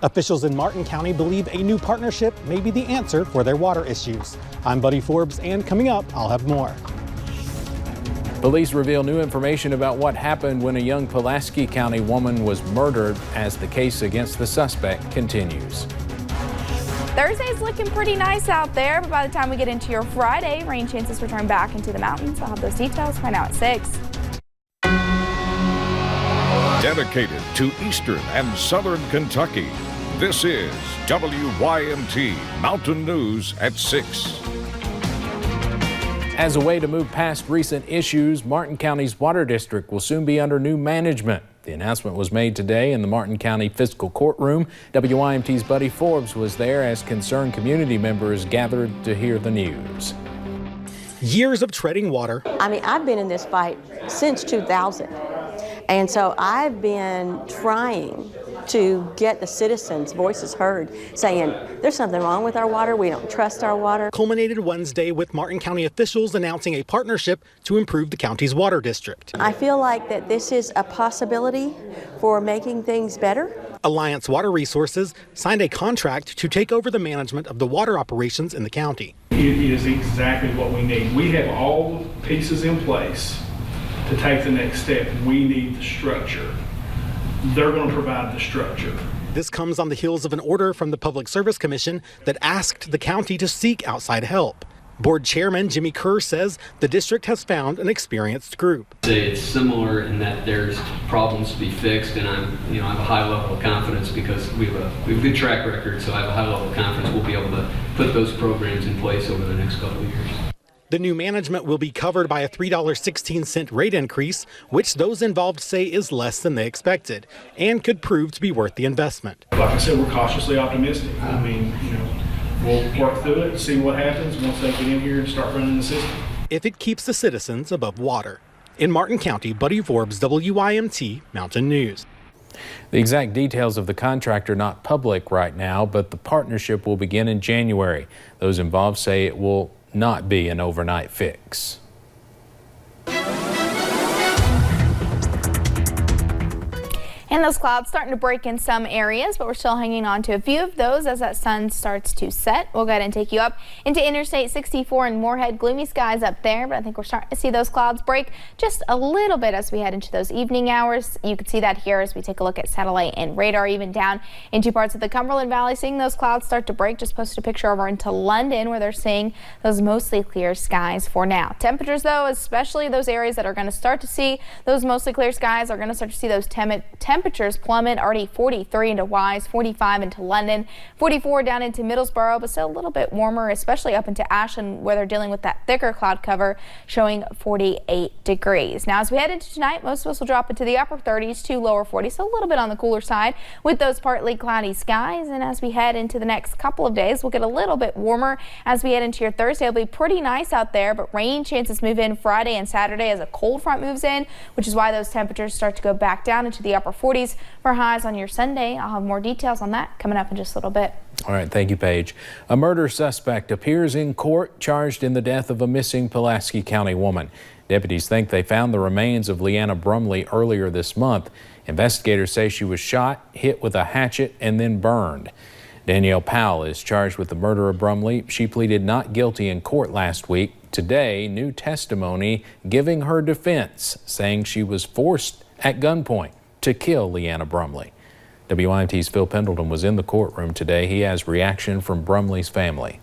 Officials in Martin County believe a new partnership may be the answer for their water issues. I'm Buddy Forbes, and coming up, I'll have more. Police reveal new information about what happened when a young Pulaski County woman was murdered as the case against the suspect continues. Thursday's looking pretty nice out there, but by the time we get into your Friday, rain chances return back into the mountains. I'll have those details right now at 6. Dedicated to Eastern and Southern Kentucky, this is WYMT Mountain News at 6. As a way to move past recent issues, Martin County's water district will soon be under new management. The announcement was made today in the Martin County Fiscal Courtroom. WYMT's Buddy Forbes was there as concerned community members gathered to hear the news. Years of treading water. I mean, I've been in this fight since 2000. And so I've been trying to get the citizens' voices heard, saying there's something wrong with our water, we don't trust our water. Culminated Wednesday with Martin County officials announcing a partnership to improve the county's water district. I feel like that this is a possibility for making things better. Alliance Water Resources signed a contract to take over the management of the water operations in the county. It is exactly what we need. We have all the pieces in place to take the next step. We need the structure. They're going to provide the structure. This comes on the heels of an order from the Public Service Commission that asked the county to seek outside help. Board Chairman Jimmy Kerr says the district has found an experienced group. It's similar in that there's problems to be fixed, and I have a high level of confidence because we have a good track record, so I have a high level of confidence we'll be able to put those programs in place over the next couple of years. The new management will be covered by a $3.16 rate increase, which those involved say is less than they expected and could prove to be worth the investment. Like I said, we're cautiously optimistic. I mean, we'll work through it and see what happens once they get in here and start running the system. If it keeps the citizens above water. In Martin County, Buddy Forbes, WYMT Mountain News. The exact details of the contract are not public right now, but the partnership will begin in January. Those involved say it will not be an overnight fix. And those clouds starting to break in some areas, but we're still hanging on to a few of those as that sun starts to set. We'll go ahead and take you up into Interstate 64 in Moorhead. Gloomy skies up there, but I think we're starting to see those clouds break just a little bit as we head into those evening hours. You can see that here as we take a look at satellite and radar, even down into parts of the Cumberland Valley, seeing those clouds start to break. Just posted a picture over into London where they're seeing those mostly clear skies for now. Temperatures, though, especially those areas that are going to start to see those mostly clear skies, are going to start to see those temperatures plummet. Already 43 into Wise, 45 into London, 44 down into Middlesboro, but still a little bit warmer, especially up into Ashland where they're dealing with that thicker cloud cover, showing 48 degrees. Now as we head into tonight, most of us will drop into the upper 30s to lower 40s, so a little bit on the cooler side with those partly cloudy skies. And as we head into the next couple of days, we'll get a little bit warmer. As we head into your Thursday, it'll be pretty nice out there, but rain chances move in Friday and Saturday as a cold front moves in, which is why those temperatures start to go back down into the upper 40s for highs on your Sunday. I'll have more details on that coming up in just a little bit. All right, thank you, Paige. A murder suspect appears in court charged in the death of a missing Pulaski County woman. Deputies think they found the remains of Liana Brumley earlier this month. Investigators say she was shot, hit with a hatchet, and then burned. Danielle Powell is charged with the murder of Brumley. She pleaded not guilty in court last week. Today, new testimony giving her defense, saying she was forced at gunpoint to kill Liana Brumley. WYMT's Phil Pendleton was in the courtroom today. He has reaction from Brumley's family.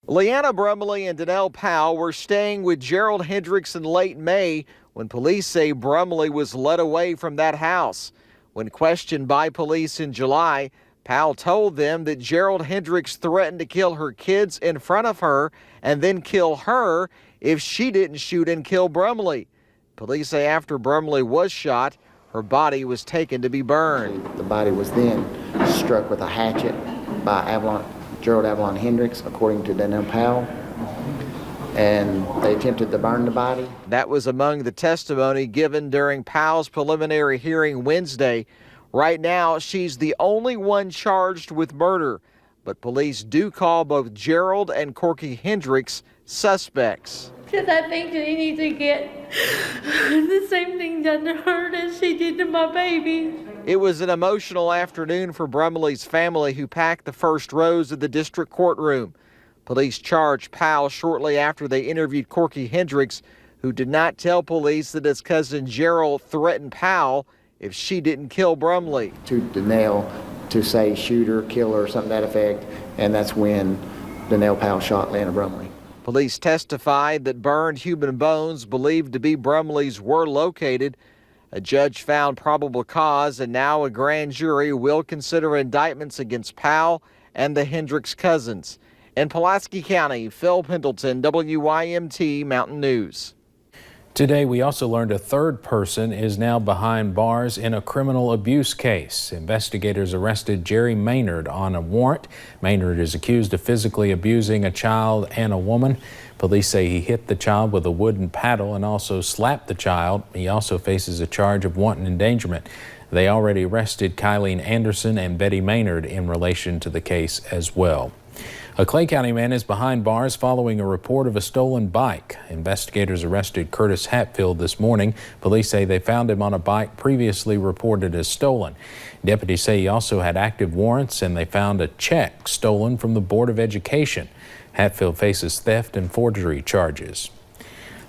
Liana Brumley and Danielle Powell were staying with Gerald Hendricks in late May when police say Brumley was led away from that house. When questioned by police in July, Powell told them that Gerald Hendricks threatened to kill her kids in front of her and then kill her if she didn't shoot and kill Brumley. Police say after Brumley was shot, her body was taken to be burned. The body was then struck with a hatchet by Gerald Avalon Hendricks, according to Danielle Powell, and they attempted to burn the body. That was among the testimony given during Powell's preliminary hearing Wednesday. Right now, she's the only one charged with murder, but police do call both Gerald and Corky Hendricks suspects. Because I think she needs to get the same thing done to her as she did to my baby. It was an emotional afternoon for Brumley's family, who packed the first rows of the district courtroom. Police charged Powell shortly after they interviewed Corky Hendricks, who did not tell police that his cousin Gerald threatened Powell if she didn't kill Brumley. To Danelle to say shoot her, kill her, something to that effect, and that's when Danelle Powell shot Liana Brumley. Police testified that burned human bones believed to be Brumley's were located. A judge found probable cause, and now a grand jury will consider indictments against Powell and the Hendricks cousins. In Pulaski County, Phil Pendleton, WYMT Mountain News. Today, we also learned a third person is now behind bars in a criminal abuse case. Investigators arrested Jerry Maynard on a warrant. Maynard is accused of physically abusing a child and a woman. Police say he hit the child with a wooden paddle and also slapped the child. He also faces a charge of wanton endangerment. They already arrested Kylene Anderson and Betty Maynard in relation to the case as well. A Clay County man is behind bars following a report of a stolen bike. Investigators arrested Curtis Hatfield this morning. Police say they found him on a bike previously reported as stolen. Deputies say he also had active warrants, and they found a check stolen from the Board of Education. Hatfield faces theft and forgery charges.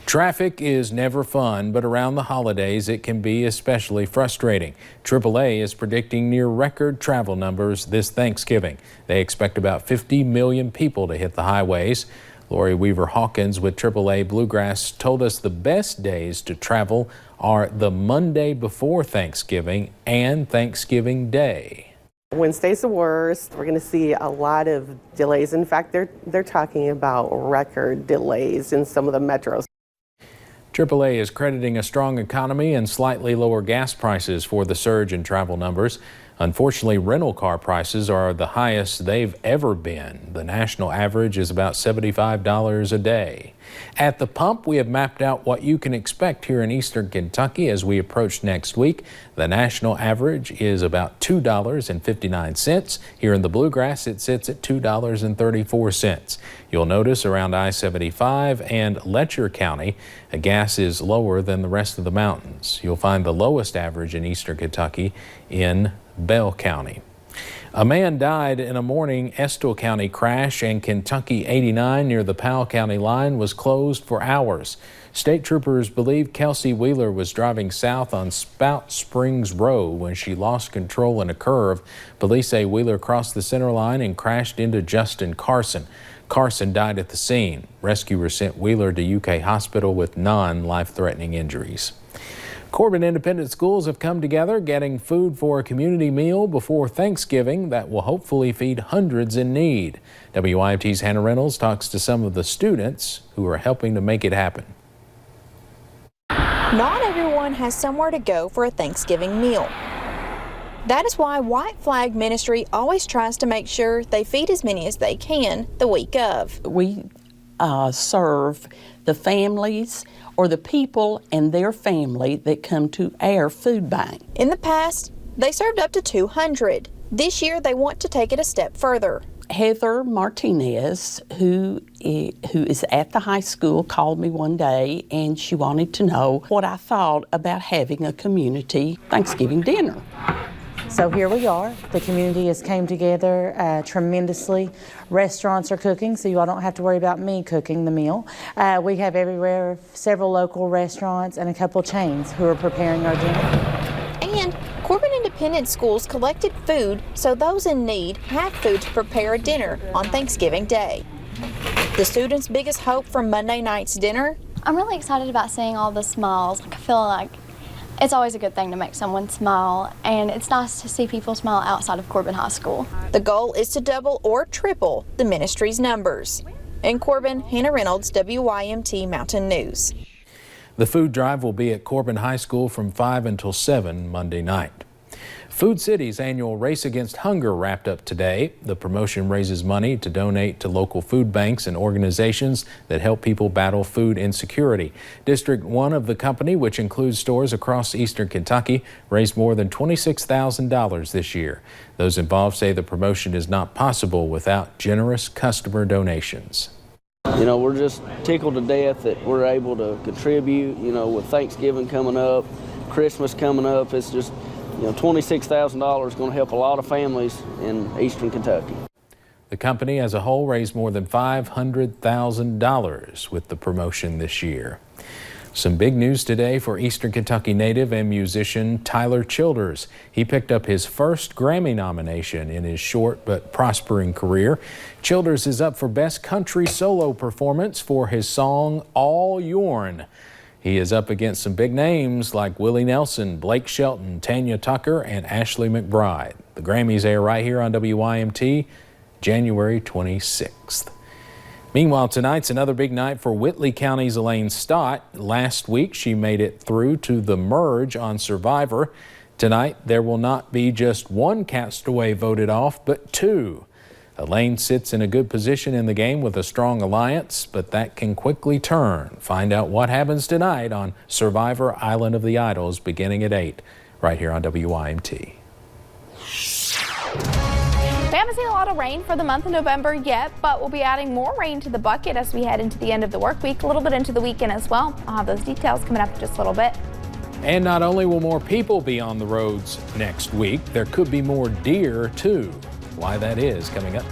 Traffic is never fun, but around the holidays it can be especially frustrating. AAA is predicting near record travel numbers this Thanksgiving. They expect about 50 million people to hit the highways. Lori Weaver Hawkins with AAA Bluegrass told us the best days to travel are the Monday before Thanksgiving and Thanksgiving Day. Wednesday's the worst. We're going to see a lot of delays. In fact, they're talking about record delays in some of the metros. AAA is crediting a strong economy and slightly lower gas prices for the surge in travel numbers. Unfortunately, rental car prices are the highest they've ever been. The national average is about $75 a day. At the pump, we have mapped out what you can expect here in eastern Kentucky as we approach next week. The national average is about $2.59. Here in the Bluegrass, it sits at $2.34. You'll notice around I-75 and Letcher County, gas is lower than the rest of the mountains. You'll find the lowest average in eastern Kentucky in Bell County. A man died in a morning Estill County crash, and Kentucky 89 near the Powell County line was closed for hours. State troopers believe Kelsey Wheeler was driving south on Spout Springs Road when she lost control in a curve. Police say Wheeler crossed the center line and crashed into Justin Carson. Carson died at the scene. Rescuers sent Wheeler to UK Hospital with non-life-threatening injuries. Corbin Independent Schools have come together getting food for a community meal before Thanksgiving that will hopefully feed hundreds in need. WYMT's Hannah Reynolds talks to some of the students who are helping to make it happen. Not everyone has somewhere to go for a Thanksgiving meal. That is why White Flag Ministry always tries to make sure they feed as many as they can the week of. We serve the families or the people and their family that come to our food bank. In the past, they served up to 200. This year, they want to take it a step further. Heather Martinez, who is at the high school, called me one day and she wanted to know what I thought about having a community Thanksgiving dinner. So here we are. The community has came together tremendously. Restaurants are cooking, so you all don't have to worry about me cooking the meal. We have everywhere several local restaurants and a couple chains who are preparing our dinner. And Corbin Independent Schools collected food so those in need have food to prepare a dinner on Thanksgiving Day. The students' biggest hope for Monday night's dinner? I'm really excited about seeing all the smiles. I feel like it's always a good thing to make someone smile, and it's nice to see people smile outside of Corbin High School. The goal is to double or triple the ministry's numbers. In Corbin, Hannah Reynolds, WYMT Mountain News. The food drive will be at Corbin High School from 5 until 7 Monday night. Food City's annual Race Against Hunger wrapped up today. The promotion raises money to donate to local food banks and organizations that help people battle food insecurity. District 1 of the company, which includes stores across eastern Kentucky, raised more than $26,000 this year. Those involved say the promotion is not possible without generous customer donations. You know, we're just tickled to death that we're able to contribute, you know, with Thanksgiving coming up, Christmas coming up. It's just, you know, $26,000 is going to help a lot of families in eastern Kentucky. The company as a whole raised more than $500,000 with the promotion this year. Some big news today for Eastern Kentucky native and musician Tyler Childers. He picked up his first Grammy nomination in his short but prospering career. Childers is up for Best Country Solo Performance for his song All Yourn. He is up against some big names like Willie Nelson, Blake Shelton, Tanya Tucker, and Ashley McBride. The Grammys air right here on WYMT, January 26th. Meanwhile, tonight's another big night for Whitley County's Elaine Stott. Last week, she made it through to the merge on Survivor. Tonight, there will not be just one castaway voted off, but two. Elaine sits in a good position in the game with a strong alliance, but that can quickly turn. Find out what happens tonight on Survivor Island of the Idols beginning at 8, right here on WYMT. We haven't seen a lot of rain for the month of November yet, but we'll be adding more rain to the bucket as we head into the end of the work week, a little bit into the weekend as well. I'll have those details coming up in just a little bit. And not only will more people be on the roads next week, there could be more deer too. Why that is coming up.